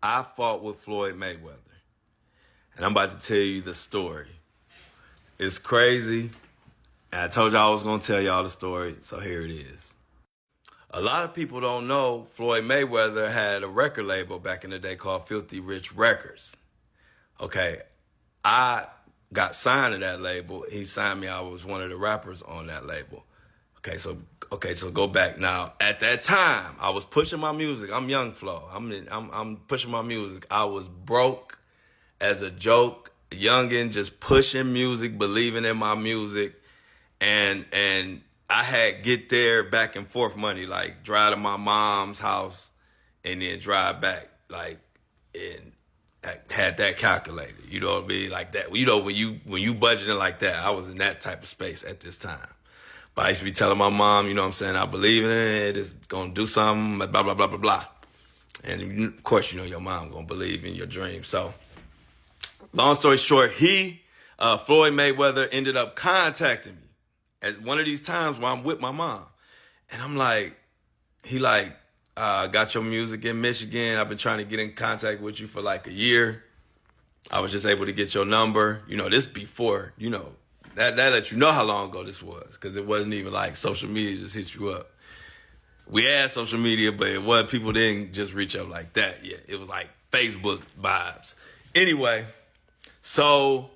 I fought with Floyd Mayweather. And I'm about to tell you the story. It's crazy. And I told y'all I was going to tell y'all the story, so here it is. A lot of people don't know Floyd Mayweather had a record label back in the day called Philthy Rich Records. Okay, I got signed to that label. He signed me. I was one of the rappers on that label. Okay, so go back now. At that time, I was pushing my music. I'm young Flo. I'm pushing my music. I was broke as a joke, youngin', just pushing music, believing in my music, and I had get there back and forth money, like drive to my mom's house and then drive back, like, and I had that calculated. You know what I mean? Like that. You know, when you budgeting like that, I was in that type of space at this time. But I used to be telling my mom, you know what I'm saying, I believe in it, it's going to do something, blah, blah, blah, blah, blah. And of course, you know, your mom going to believe in your dream. So, long story short, Floyd Mayweather ended up contacting me at one of these times where I'm with my mom. And I'm like, got your music in Michigan. I've been trying to get in contact with you for like a year. I was just able to get your number. You know, this before, you know, that lets you know how long ago this was, because it wasn't even like social media just hit you up. We had social media, but it wasn't, people didn't just reach up like that yet. It was like Facebook vibes. Anyway, so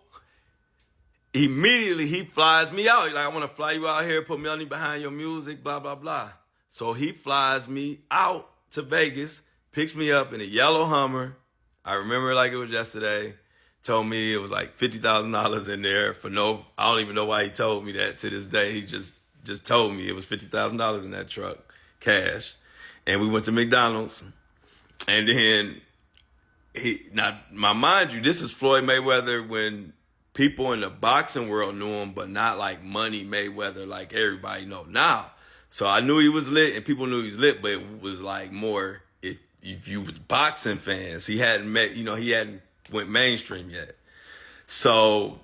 immediately he flies me out. He's like, I want to fly you out here, put money behind your music, blah, blah, blah. So he flies me out to Vegas, picks me up in a yellow Hummer. I remember it like it was yesterday. Told me it was like $50,000 in there for I don't even know why he told me that to this day. He just told me it was $50,000 in that truck, cash. And we went to McDonald's. And then mind you, this is Floyd Mayweather when people in the boxing world knew him, but not like Money Mayweather like everybody know now. So I knew he was lit and people knew he was lit, but it was like more if you was boxing fans. He hadn't went mainstream yet. So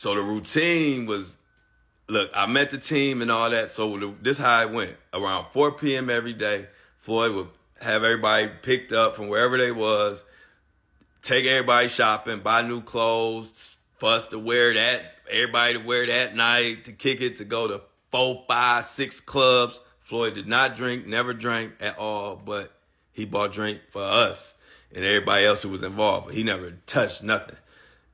the routine was, look, I met the team and all that. So this is how it went. Around 4 p.m. every day, Floyd would have everybody picked up from wherever they was, take everybody shopping, buy new clothes, for us to wear that, everybody to wear that night, to kick it, to go to 4, 5, 6 clubs. Floyd did not drink, never drank at all, but he bought drink for us and everybody else who was involved. But he never touched nothing,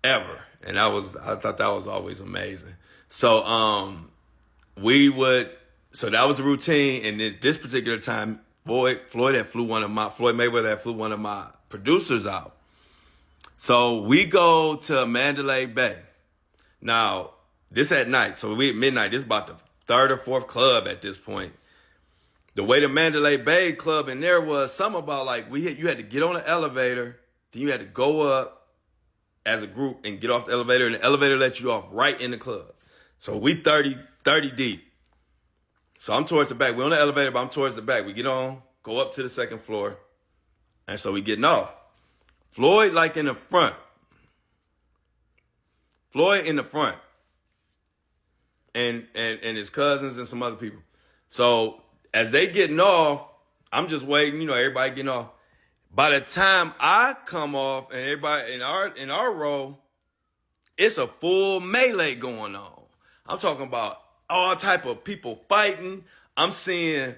ever. And I thought that was always amazing. So that was the routine. And at this particular time, Floyd Mayweather had flew one of my producers out. So we go to Mandalay Bay. Now, this at night. So we at midnight. This is about the 3rd or 4th club at this point. The way the Mandalay Bay club in there was something about like you had to get on the elevator, then you had to go up as a group and get off the elevator, and the elevator let you off right in the club. So we 30 deep. So I'm towards the back. We're on the elevator, but I'm towards the back. We get on, go up to the 2nd floor, and so we getting off. Floyd like in the front. Floyd in the front. And his cousins and some other people. So as they getting off, I'm just waiting, you know, everybody getting off. By the time I come off and everybody in our row, it's a full melee going on. I'm talking about all type of people fighting. I'm seeing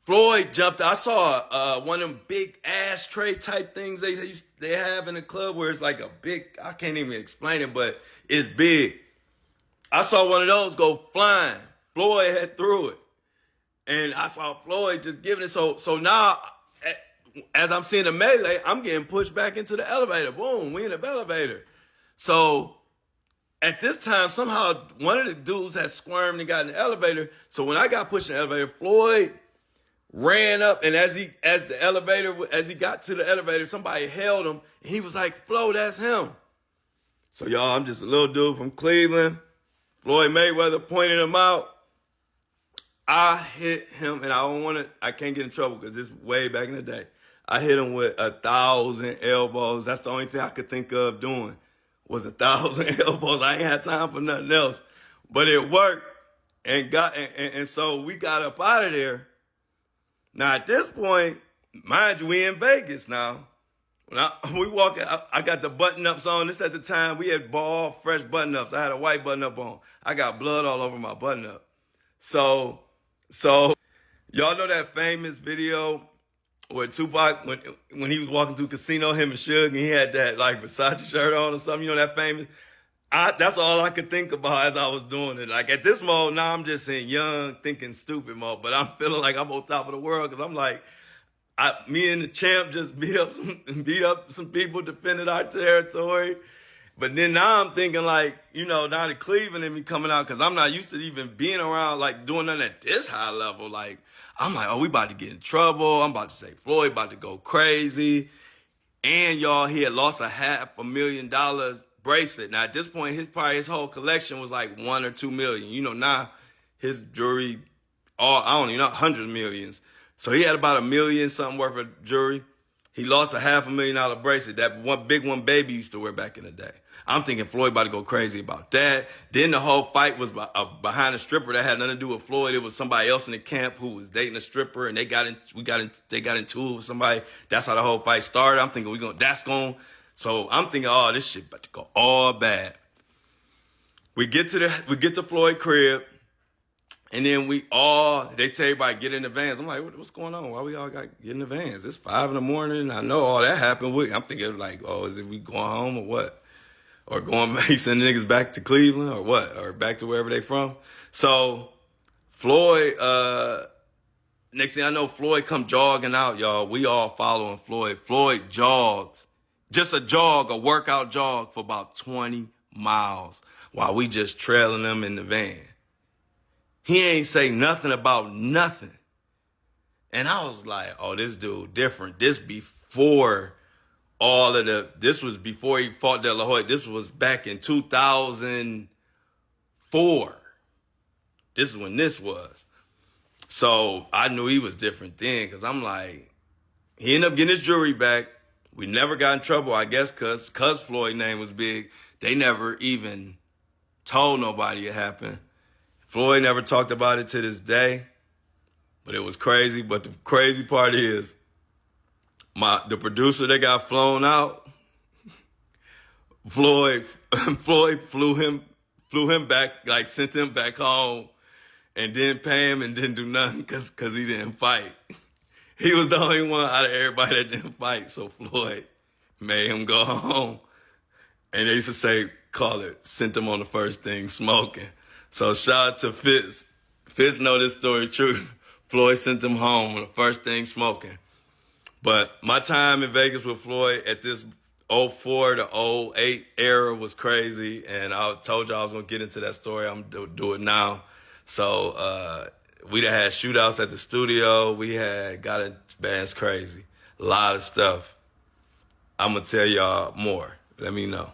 Floyd jumped. I saw one of them big ashtray type things they have in the club where it's like a big, I can't even explain it, but it's big. I saw one of those go flying. Floyd had threw it. And I saw Floyd just giving it. So now, as I'm seeing the melee, I'm getting pushed back into the elevator. Boom, we in the elevator. So at this time, somehow one of the dudes had squirmed and got in the elevator. So when I got pushed in the elevator, Floyd ran up, and as he got to the elevator, somebody held him, and he was like, Flo, that's him. So y'all, I'm just a little dude from Cleveland. Floyd Mayweather pointed him out. I hit him, and I can't get in trouble because this is way back in the day. I hit him with 1,000 elbows. That's the only thing I could think of doing was 1,000 elbows. I ain't had time for nothing else. But it worked, and so we got up out of there. Now, at this point, mind you, we in Vegas now. We walk out, I got the button-ups on. This at the time, we had Brawl fresh button-ups. I had a white button-up on. I got blood all over my button-up. So y'all know that famous video where Tupac, when he was walking through Casino, him and Suge, and he had that like Versace shirt on or something, you know, that famous? That's all I could think about as I was doing it. Like at this mode, now I'm just in young, thinking stupid mode, but I'm feeling like I'm on top of the world because I'm like, me and the champ just beat up some people, defended our territory. But then now I'm thinking like, you know, now the Cleveland and me coming out because I'm not used to even being around like doing nothing at this high level. Like I'm like, oh, we about to get in trouble. I'm about to say Floyd about to go crazy. And y'all, he had lost a $500,000 bracelet. Now at this point, his whole collection was like 1 or 2 million. You know, now his jewelry, I don't even know, hundreds of millions. So he had about $1 million something worth of jewelry. He lost a $500,000 bracelet. That one big one baby used to wear back in the day. I'm thinking Floyd about to go crazy about that. Then the whole fight was behind a stripper that had nothing to do with Floyd. It was somebody else in the camp who was dating a stripper, and they got into it with somebody. That's how the whole fight started. I'm thinking So I'm thinking, oh, this shit about to go all bad. We get to Floyd crib. And then they tell everybody get in the vans. I'm like, what's going on? Why we all got to get in the vans? It's 5 a.m. I know all that happened. I'm thinking like, oh, is it we going home or what? Or he sending niggas back to Cleveland or what? Or back to wherever they from? So Floyd, next thing I know, Floyd come jogging out, y'all. We all following Floyd. Floyd jogs, just a workout jog for about 20 miles while we just trailing them in the van. He ain't say nothing about nothing. And I was like, oh, this dude different. This was before he fought De La Hoya. This was back in 2004. This is when this was. So I knew he was different then because I'm like, he ended up getting his jewelry back. We never got in trouble, I guess, because Floyd's name was big. They never even told nobody it happened. Floyd never talked about it to this day, but it was crazy. But the crazy part is, the producer that got flown out, Floyd flew him back, like sent him back home, and didn't pay him and didn't do nothing because he didn't fight. He was the only one out of everybody that didn't fight, so Floyd made him go home. And they used to sent him on the first thing smoking. So shout out to Fitz. Fitz know this story true. Floyd sent him home on the first thing smoking. But my time in Vegas with Floyd at this 04 to 08 era was crazy. And I told you I was going to get into that story. I'm going to do it now. So we had shootouts at the studio. We had bands crazy. A lot of stuff. I'm going to tell y'all more. Let me know.